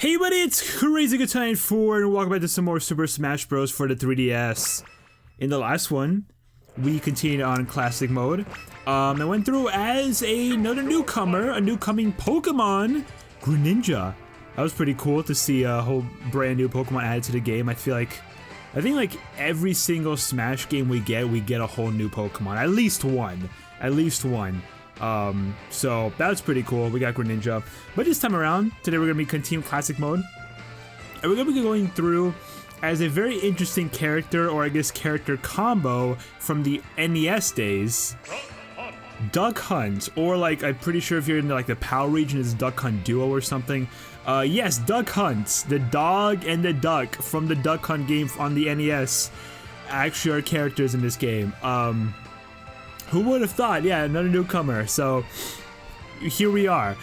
Hey buddy, it's Crazy Good Time 4 and welcome back to some more Super Smash Bros. For the 3DS. In the last one, we continued on Classic Mode. I went through as another newcomer, a newcoming Pokemon, Greninja. That was pretty cool to see a whole brand new Pokemon added to the game. I think like every single Smash game we get a whole new Pokemon. At least one. So that's pretty cool. We got Greninja. But this time around, today we're gonna be continuing Classic Mode. And we're gonna be going through as a very interesting character, or I guess character combo from the NES days. Duck Hunt, or like, I'm pretty sure if you're in like the PAL region, it's Duck Hunt Duo or something. Yes, Duck Hunt, the dog and the duck from the Duck Hunt game on the NES actually are characters in this game. Who would have thought? Yeah, another newcomer. So here we are.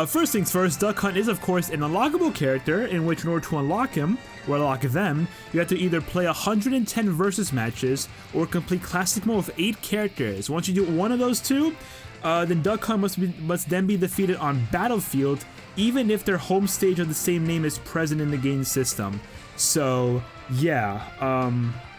First things first, Duck Hunt is of course an unlockable character in which in order to unlock him, or unlock them, you have to either play 110 versus matches or complete Classic Mode with 8 characters. Once you do one of those two, then Duck Hunt must then be defeated on Battlefield, even if their home stage of the same name is present in the game system. So yeah,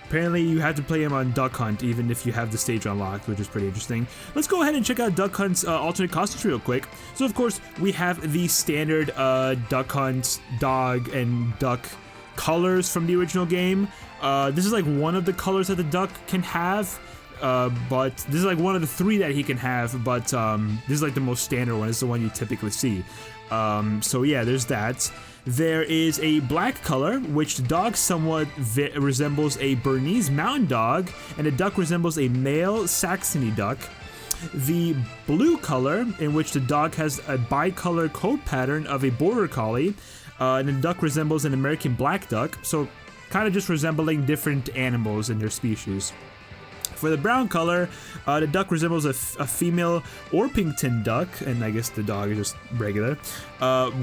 apparently you have to play him on Duck Hunt even if you have the stage unlocked, which is pretty interesting. Let's go ahead and check out Duck Hunt's alternate costumes real quick. So of course we have the standard Duck Hunt dog and duck colors from the original game. This is like one of the colors that the duck can have, but this is like one of the 3 that he can have, but this is like the most standard one. It's the one you typically see. So yeah, there's that. There is a black color, which the dog somewhat resembles a Bernese mountain dog, and the duck resembles a male Saxony duck. The blue color, in which the dog has a bicolor coat pattern of a border collie, and the duck resembles an American black duck, so kind of just resembling different animals in their species. For the brown color, the duck resembles a female Orpington duck, and I guess the dog is just regular.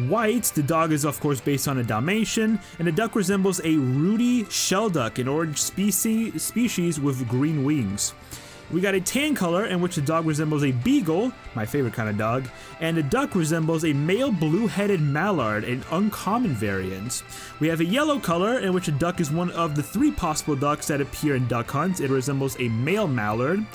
White, the dog is of course based on a Dalmatian, and the duck resembles a ruddy shelduck, an orange species with green wings. We got a tan color in which the dog resembles a beagle, my favorite kind of dog, and the duck resembles a male blue-headed mallard, an uncommon variant. We have a yellow color in which the duck is one of the 3 possible ducks that appear in Duck Hunt. It resembles a male mallard.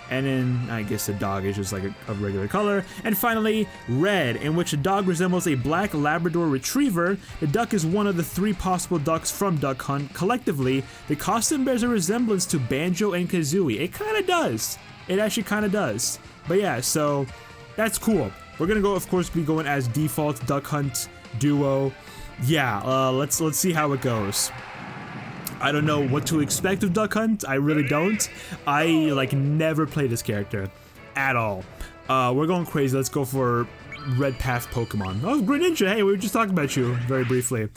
And then, I guess the dog is just like a regular color. And finally, red, in which the dog resembles a black Labrador Retriever. The duck is one of the 3 possible ducks from Duck Hunt. Collectively, the costume bears a resemblance to Banjo and Kazooie. It kind of does. It actually kind of does. But yeah, so that's cool. We're gonna go, of course, be going as default Duck Hunt Duo. Yeah, let's see how it goes. I don't know what to expect of Duck Hunt. I really don't. I like never play this character at all. We're going crazy. Let's go for Red Path Pokemon. Oh, Greninja. Hey, we were just talking about you very briefly.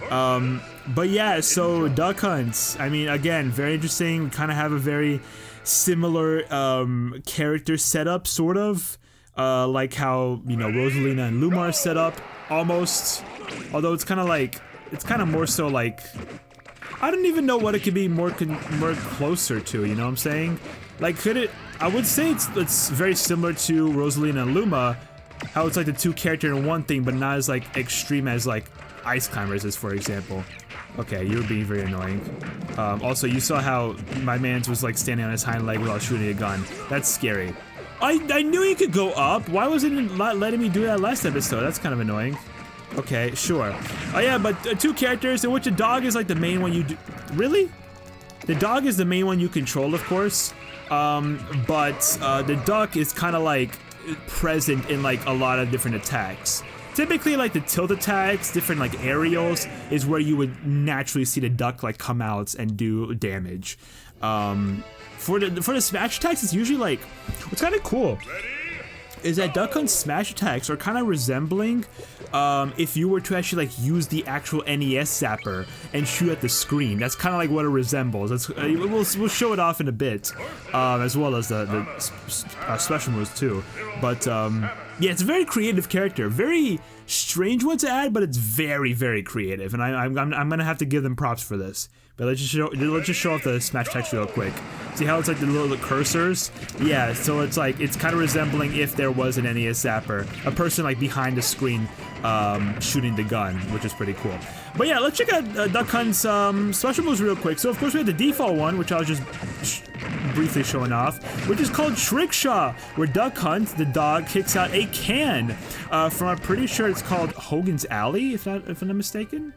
But yeah, so Duck Hunt. I mean, again, very interesting. We kind of have a very similar character setup, sort of, like how, you know, Rosalina and Lumar set up almost. Although it's kind of more so like, I don't even know what it could be more closer to, you know what I'm saying? Like, could it, I would say it's very similar to Rosalina and Luma, how it's like the 2 character in one thing, but not as like extreme as like Ice Climbers is, for example. Okay, you were being very annoying. Also, you saw how my man's was like standing on his hind leg while shooting a gun. That's scary. I knew you could go up. Why wasn't it letting me do that last episode? That's kind of annoying. Okay, sure. Oh yeah, but 2 characters in which the dog is like the main one you do. Really? The dog is the main one you control, of course. But the duck is kind of like present in like a lot of different attacks. Typically, like the tilt attacks, different like aerials, is where you would naturally see the duck like come out and do damage. For the smash attacks, it's usually like, what's kind of cool is that Duck Hunt's smash attacks are kind of resembling if you were to actually like use the actual NES zapper and shoot at the screen. That's kind of like what it resembles. That's, we'll show it off in a bit, as well as the special moves too. But yeah, it's a very creative character, very strange one to add, but it's very, very creative, and I'm gonna have to give them props for this. But let's just show off the smash attacks real quick. See how it's like the little cursors? Yeah, so it's like, it's kind of resembling if there was an NES Zapper. A person like behind the screen shooting the gun, which is pretty cool. But yeah, let's check out Duck Hunt's special moves real quick. So of course we have the default one, which I was just briefly showing off, which is called Trick Shot, where Duck Hunt, the dog, kicks out a can from, I'm pretty sure it's called Hogan's Alley, if I'm not mistaken.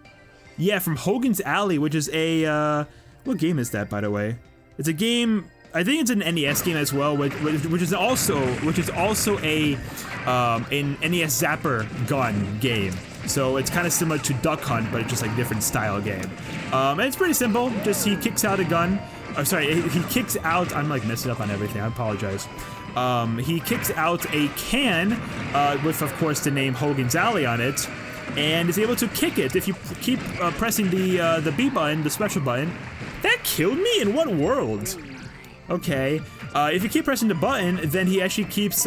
Yeah, from Hogan's Alley, which is a, what game is that, by the way? It's a game, I think it's an NES game as well, which is also a an NES Zapper gun game. So it's kind of similar to Duck Hunt, but it's just like different style game. And it's pretty simple. Just he kicks out a gun. Oh, sorry, he kicks out. I'm like messing up on everything. I apologize. He kicks out a can with, of course, the name Hogan's Alley on it, and is able to kick it if you keep pressing the B button, the special button. That killed me? In what world? Okay. If you keep pressing the button, then he actually keeps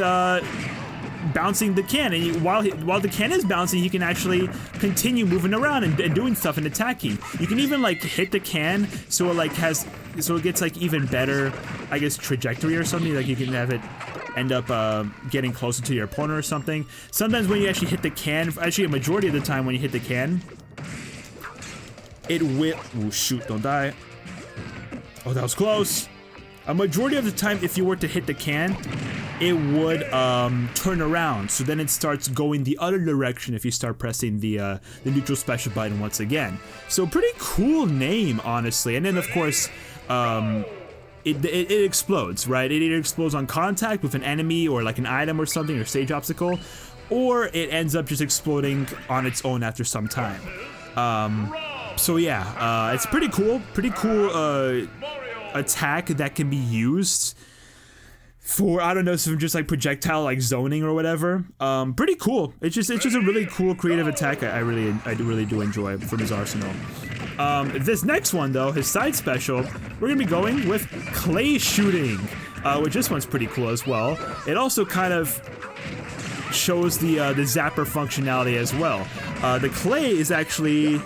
bouncing the can, and while the can is bouncing, he can actually continue moving around and doing stuff and attacking. You can even like hit the can so it like so it gets like even better, I guess, trajectory or something. Like you can have it end up getting closer to your opponent or something. Sometimes when you actually hit the can, actually a majority of the time when you hit the can, it will. Oh shoot! Don't die. Oh, that was close. A majority of the time, if you were to hit the can, it would turn around. So then it starts going the other direction if you start pressing the neutral special button once again. So pretty cool name, honestly. And then of course, it explodes, right? It either explodes on contact with an enemy or like an item or something or stage obstacle, or it ends up just exploding on its own after some time. So yeah, it's pretty cool attack that can be used for, I don't know, some just like projectile like zoning or whatever. Pretty cool. It's just a really cool creative attack. I really do enjoy from his arsenal. This next one though, his side special, we're gonna be going with clay shooting, which this one's pretty cool as well. It also kind of shows the zapper functionality as well. The clay is actually,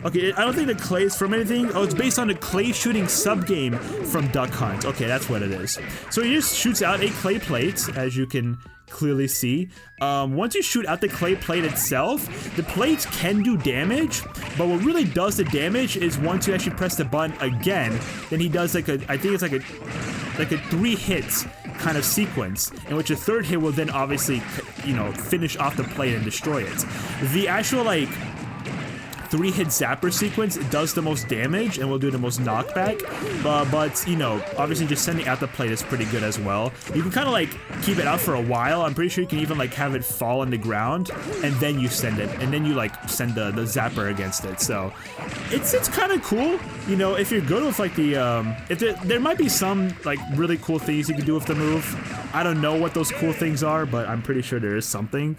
okay, I don't think the clay is from anything. Oh, it's based on the clay shooting sub-game from Duck Hunt. Okay, that's what it is. So he just shoots out a clay plate, as you can clearly see. Once you shoot out the clay plate itself, the plates can do damage, but what really does the damage is once you actually press the button again, then he does like I think it's like a 3 hits kind of sequence, in which a third hit will then obviously, you know, finish off the plate and destroy it. The actual like 3-hit zapper sequence does the most damage and will do the most knockback, but you know, obviously just sending out the plate is pretty good as well. You can kind of like keep it out for a while. I'm pretty sure you can even like have it fall on the ground and then you send it, and then you like send the zapper against it. So it's kind of cool, you know, if you're good with like the if there might be some like really cool things you can do with the move. I don't know what those cool things are, but I'm pretty sure there is something.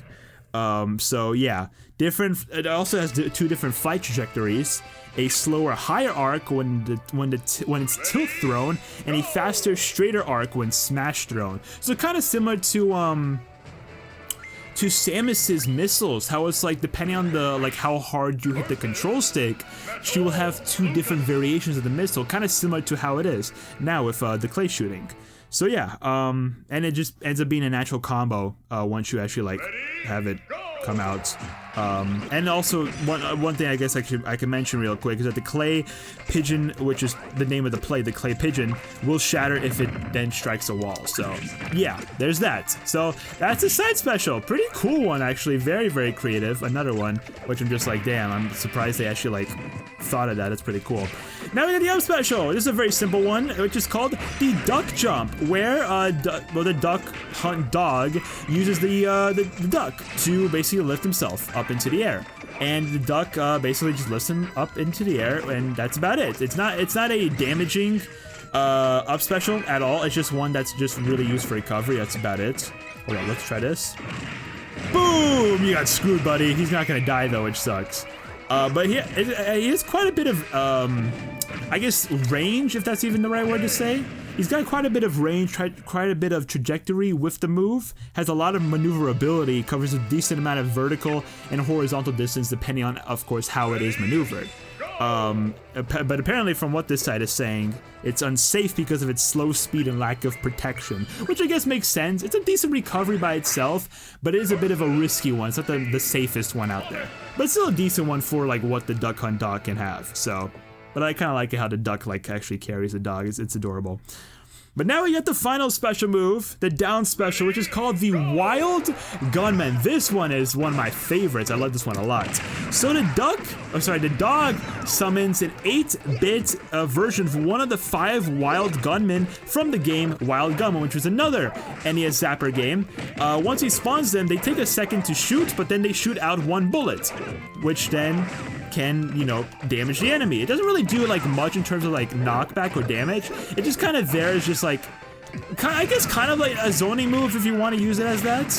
So yeah, it also has 2 different flight trajectories, a slower higher arc when it's tilt thrown, and a faster straighter arc when smash thrown. So kind of similar to Samus's missiles, how it's like depending on the like how hard you hit the control stick, she will have 2 different variations of the missile, kind of similar to how it is now with the clay shooting. So yeah, and it just ends up being a natural combo once you actually like have it come out. And also one thing I guess I can mention real quick is that the clay pigeon, which is the name of the play, the clay pigeon, will shatter if it then strikes a wall. So yeah, there's that. So that's a side special. Pretty cool one, actually. Very, very creative. Another one, which I'm just like, damn, I'm surprised they actually like thought of that. It's pretty cool. Now we got the up special. This is a very simple one, which is called the duck jump, where the Duck Hunt dog uses the duck to basically lift himself up into the air, and the duck basically just lifts him up into the air, and that's about it. It's not a damaging up special at all. It's just one that's just really used for recovery. That's about it. Hold on, let's try this. Boom! You got screwed, buddy. He's not gonna die though, which sucks. But he has quite a bit of I guess range, if that's even the right word to say. He's got quite a bit of range, quite a bit of trajectory with the move, has a lot of maneuverability, covers a decent amount of vertical and horizontal distance depending on, of course, how it is maneuvered. But apparently from what this side is saying, it's unsafe because of its slow speed and lack of protection, which I guess makes sense. It's a decent recovery by itself, but it is a bit of a risky one. It's not the safest one out there, but it's still a decent one for like what the Duck Hunt dog can have. So, but I kind of like it how the duck like actually carries the dog. It's adorable. But now we get the final special move, the down special, which is called the Wild Gunman. This one is one of my favorites. I love this one a lot. So the dog summons an 8-bit version of one of the 5 Wild Gunmen from the game Wild Gunman, which was another NES Zapper game. Once he spawns them, they take a second to shoot, but then they shoot out 1 bullet, which then can, you know, damage the enemy. It doesn't really do like much in terms of like knockback or damage. It just kind of there is just like, I guess kind of like a zoning move if you want to use it as that.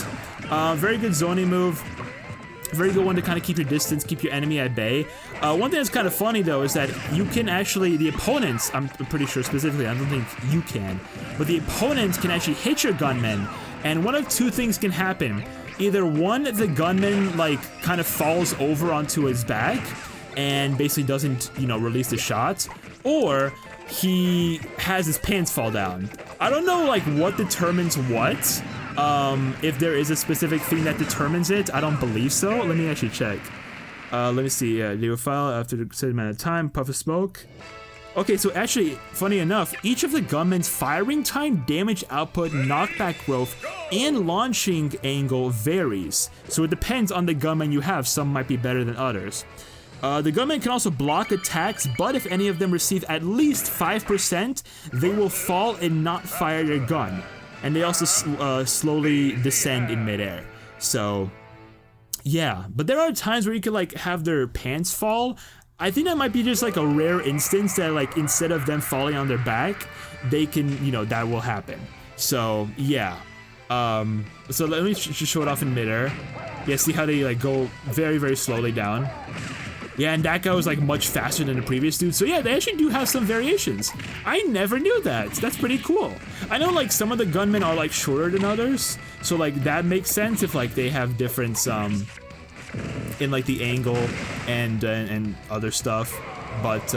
Very good zoning move. Very good one to kind of keep your distance, keep your enemy at bay. One thing that's kind of funny though is that you can actually, the opponents, I'm pretty sure specifically, I don't think you can, but the opponents can actually hit your gunmen, and one of 2 things can happen. Either one, the gunman like kind of falls over onto his back and basically doesn't, you know, release the shot, or he has his pants fall down. I don't know like what determines what. If there is a specific thing that determines it, I don't believe so. Let me actually check. Let me see. They will file after a certain amount of time. Puff of smoke. Okay, so actually, funny enough, each of the gunmen's firing time, damage output, knockback growth, and launching angle varies. So it depends on the gunman you have. Some might be better than others. The gunmen can also block attacks, but if any of them receive at least 5%, they will fall and not fire their gun. And they also slowly descend in midair. So, yeah. But there are times where you can like have their pants fall. I think that might be just like a rare instance that like instead of them falling on their back, they can, you know, that will happen. So, yeah. So let me just show it off in midair. Yeah, see how they like go very, very slowly down. Yeah, and that guy was like much faster than the previous dude. So yeah, they actually do have some variations. I never knew that. That's pretty cool. I know like some of the gunmen are like shorter than others. So like that makes sense if like they have difference in like the angle and other stuff. But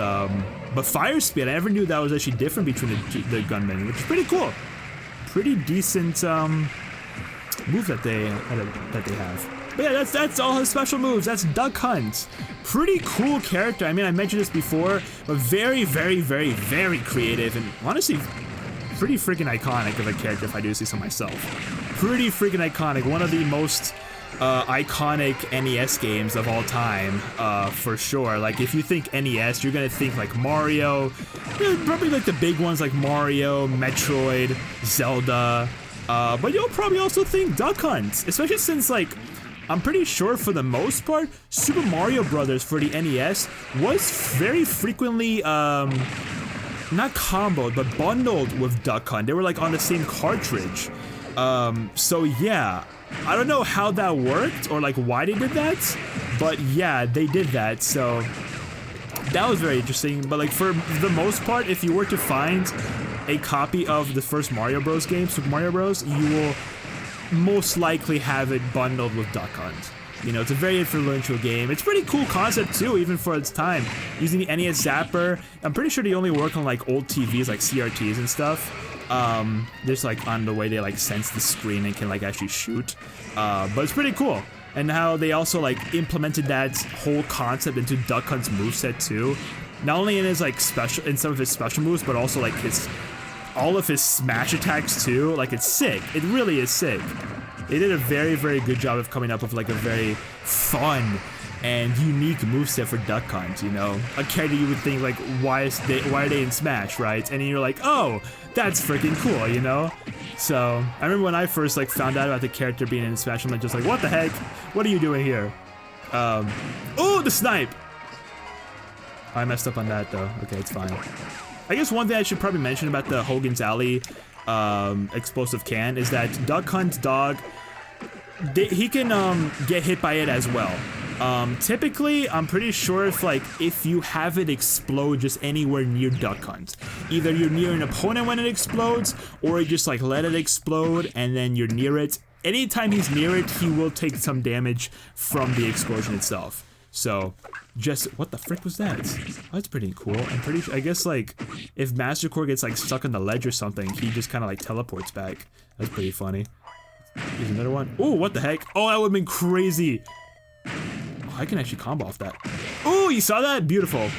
fire speed, I never knew that was actually different between the gunmen, which is pretty cool. Pretty decent move that they have. But yeah, that's all his special moves. That's Duck Hunt. Pretty cool character. I mean, I mentioned this before, but very, very, very, very creative and honestly pretty freaking iconic of a character if I do say so myself. Pretty freaking iconic. One of the most iconic NES games of all time, for sure. Like, if you think NES, you're gonna think like Mario, probably like the big ones like Mario, Metroid, Zelda, but you'll probably also think Duck Hunt, especially since like, I'm pretty sure for the most part, Super Mario Brothers for the NES was very frequently, not comboed, but bundled with Duck Hunt. They were like on the same cartridge. So yeah, I don't know how that worked or like why they did that, but yeah, they did that. So that was very interesting. But like for the most part, if you were to find a copy of the first Mario Bros game, Super Mario Bros, you will most likely have it bundled with Duck Hunt. You know, it's a very influential game. It's a pretty cool concept too, even for its time. Using the NES Zapper, I'm pretty sure they only work on like old TVs, like CRTs and stuff. Just like on the way they like sense the screen and can like actually shoot. But it's pretty cool. And how they also like implemented that whole concept into Duck Hunt's moveset too. Not only in his like special, in some of his special moves, but also like all of his smash attacks too. Like, it's sick. It really is sick. They did a very, very good job of coming up with like a very fun and unique moveset for Duck Hunt, you know? A character you would think like, why are they in Smash, right? And then you're like, oh, that's freaking cool, you know? So, I remember when I first like found out about the character being in Smash, I'm like just like, what the heck? What are you doing here? Oh, the snipe! I messed up on that though. Okay, it's fine. I guess one thing I should probably mention about the Hogan's Alley explosive can is that Duck Hunt's dog, he can get hit by it as well. Typically, I'm pretty sure if you have it explode just anywhere near Duck Hunt, either you're near an opponent when it explodes, or you just like let it explode and then you're near it. Anytime he's near it, he will take some damage from the explosion itself. So, just what the frick was that? Oh, that's pretty cool. I'm pretty sure. I guess like if Master Core gets like stuck on the ledge or something, he just kind of like teleports back. That's pretty funny. Here's another one. Oh, what the heck? Oh, that would have been crazy. Oh, I can actually combo off that. Oh, you saw that? Beautiful.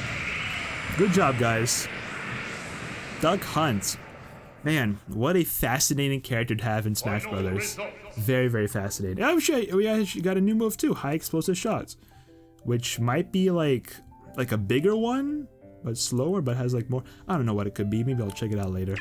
Good job, guys. Duck Hunt. Man, what a fascinating character to have in Smash Brothers. Very, very fascinating. Oh, we actually got a new move too, high explosive shots, which might be like a bigger one, but slower, but has like more. I don't know what it could be. Maybe I'll check it out later.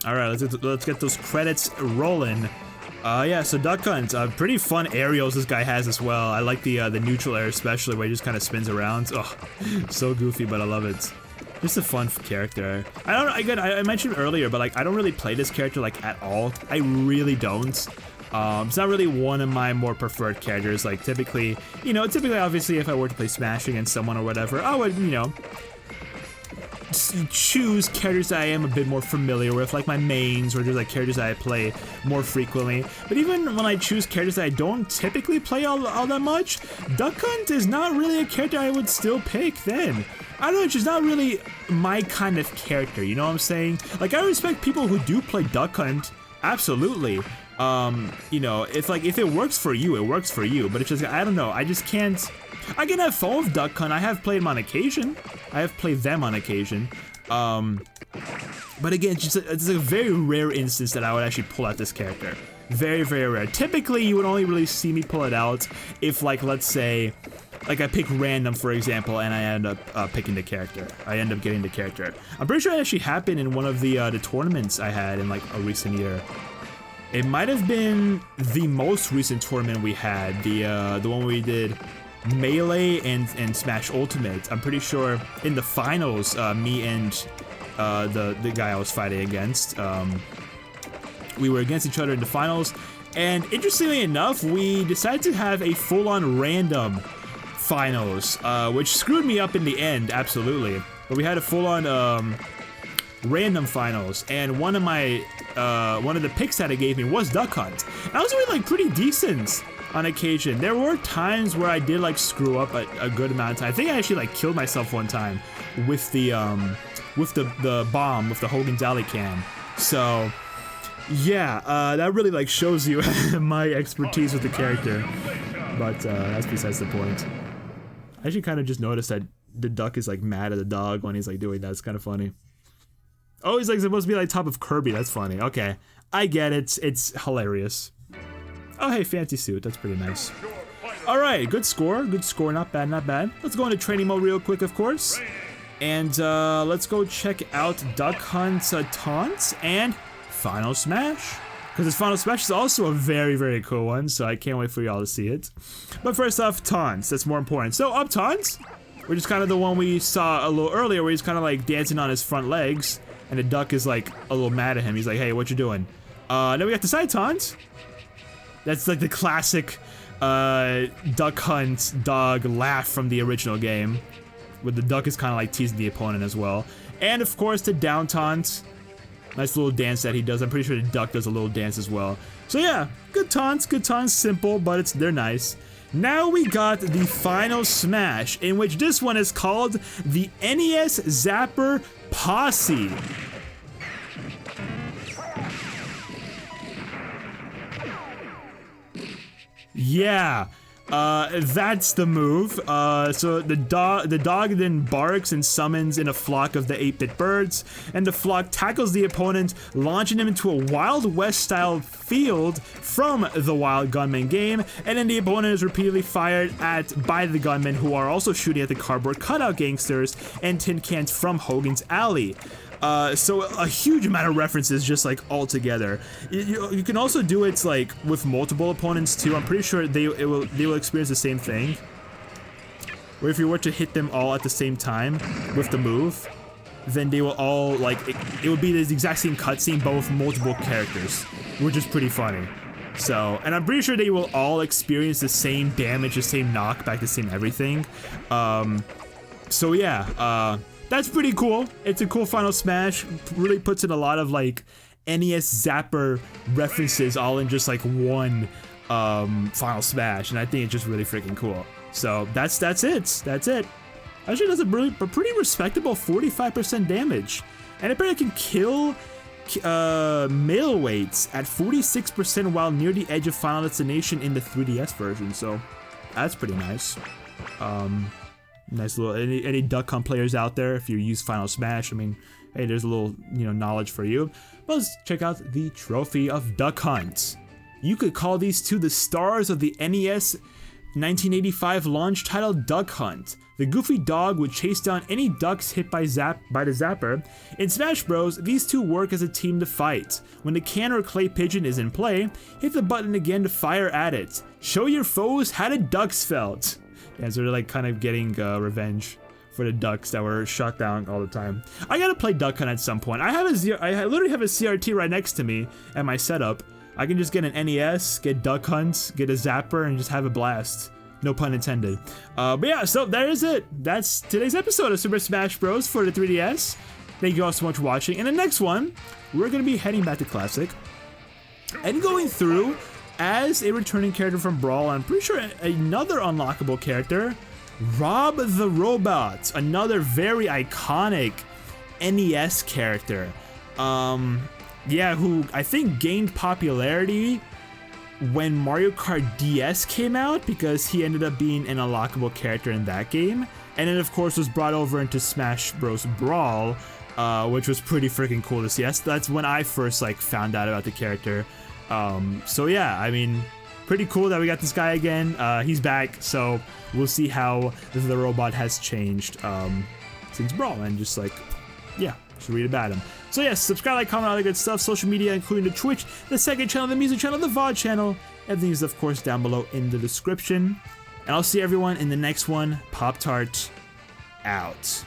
Alright, let's get those credits rolling. Yeah, so Duck Hunt, pretty fun aerials this guy has as well. I like the neutral air especially, where he just kind of spins around. Oh, so goofy, but I love it. Just a fun character. I mentioned earlier, but like, I don't really play this character like at all. I really don't. It's not really one of my more preferred characters. Like typically, obviously if I were to play Smash against someone or whatever, I would, choose characters that I am a bit more familiar with, like my mains, or just like characters that I play more frequently. But even when I choose characters that I don't typically play all that much, Duck Hunt is not really a character I would still pick then. I don't know, it's just not really my kind of character, you know what I'm saying? Like, I respect people who do play Duck Hunt, absolutely. If it works for you, it works for you, but it's just, I don't know, I just can't. I can have fun with Duck Hunt. I have played them on occasion. But again, it's a very rare instance that I would actually pull out this character. Very, very rare. Typically, you would only really see me pull it out if, like, let's say, like I pick random, for example, and I end up picking the character. I end up getting the character. I'm pretty sure it actually happened in one of the tournaments I had in like a recent year. It might have been the most recent tournament we had, the one we did Melee and Smash Ultimate. I'm pretty sure in the finals, me and the guy I was fighting against, we were against each other in the finals, and interestingly enough, we decided to have a full-on random finals, which screwed me up in the end, absolutely. But we had a full-on random finals, and one of the picks that it gave me was Duck Hunt. And I was really like pretty decent on occasion. There were times where I did like screw up a good amount of time. I think I actually like killed myself one time with the bomb with the Hogan's Alley can. So yeah, that really like shows you my expertise with the character. But that's besides the point. I actually kind of just noticed that the duck is like mad at the dog when he's like doing that. It's kind of funny. Oh, he's like supposed to be like top of Kirby. That's funny. Okay, I get it. It's hilarious. Oh, hey, fancy suit. That's pretty nice. All right, good score. Good score. Not bad, not bad. Let's go into training mode real quick, of course. And let's go check out Duck Hunt's taunts and Final Smash. Because his Final Smash is also a very, very cool one, so I can't wait for y'all to see it. But first off, taunts. That's more important. So, up taunts, which is kind of the one we saw a little earlier, where he's kind of like dancing on his front legs, and the duck is like a little mad at him. He's like, hey, what you doing? Then we got the side taunts. That's like the classic Duck Hunt dog laugh from the original game, where the duck is kind of like teasing the opponent as well. And of course the down taunt, nice little dance that he does. I'm pretty sure the duck does a little dance as well. So yeah, good taunts, simple, but they're nice. Now we got the Final Smash, in which this one is called the NES Zapper Posse. Yeah, that's the move. So the dog then barks and summons in a flock of the 8-bit birds, and the flock tackles the opponent, launching him into a Wild West-style field from the Wild Gunman game, and then the opponent is repeatedly fired at by the gunmen, who are also shooting at the cardboard cutout gangsters and tin cans from Hogan's Alley. So a huge amount of references just like all together. You can also do it like with multiple opponents too. I'm pretty sure they will experience the same thing. Where if you were to hit them all at the same time with the move, then they will all, like, it would be the exact same cutscene, but with multiple characters, which is pretty funny. So, and I'm pretty sure they will all experience the same damage, the same knockback, the same everything. So yeah, that's pretty cool. It's a cool Final Smash. Really puts in a lot of, like, NES Zapper references all in just, like, one Final Smash, and I think it's just really freaking cool. So that's it. Actually does a pretty respectable 45% damage, and apparently can kill male weights at 46% while near the edge of Final Destination in the 3DS version. So that's pretty nice. Nice little any Duck Hunt players out there, if you use Final Smash, I mean, hey, there's a little, you know, knowledge for you. But let's check out the Trophy of Duck Hunt. You could call these two the stars of the NES 1985 launch title Duck Hunt. The goofy dog would chase down any ducks hit by the zapper. In Smash Bros, these two work as a team to fight. When the can or clay pigeon is in play, hit the button again to fire at it. Show your foes how the ducks felt. Yeah, so they're like kind of getting revenge for the ducks that were shot down all the time. I gotta play Duck Hunt at some point. I literally have a CRT right next to me at my setup. I can just get an NES, get Duck Hunt, get a Zapper, and just have a blast. No pun intended. But yeah, so there is it. That's today's episode of Super Smash Bros. For the 3DS. Thank you all so much for watching. In the next one, we're going to be heading back to Classic and going through as a returning character from Brawl. I'm pretty sure another unlockable character, Rob the Robot. Another very iconic NES character. Yeah, who I think gained popularity when Mario Kart DS came out, because he ended up being an unlockable character in that game, and then of course was brought over into Smash Bros. Brawl, which was pretty freaking cool to see. That's when I first like found out about the character. So yeah, I mean, pretty cool that we got this guy again. He's back, so we'll see how the robot has changed since Brawl, and just like, yeah, just read about him. So yes, subscribe, like, comment, all that good stuff. Social media, including the Twitch, the second channel, the music channel, the VOD channel. Everything is, of course, down below in the description. And I'll see everyone in the next one. Pop-Tart out.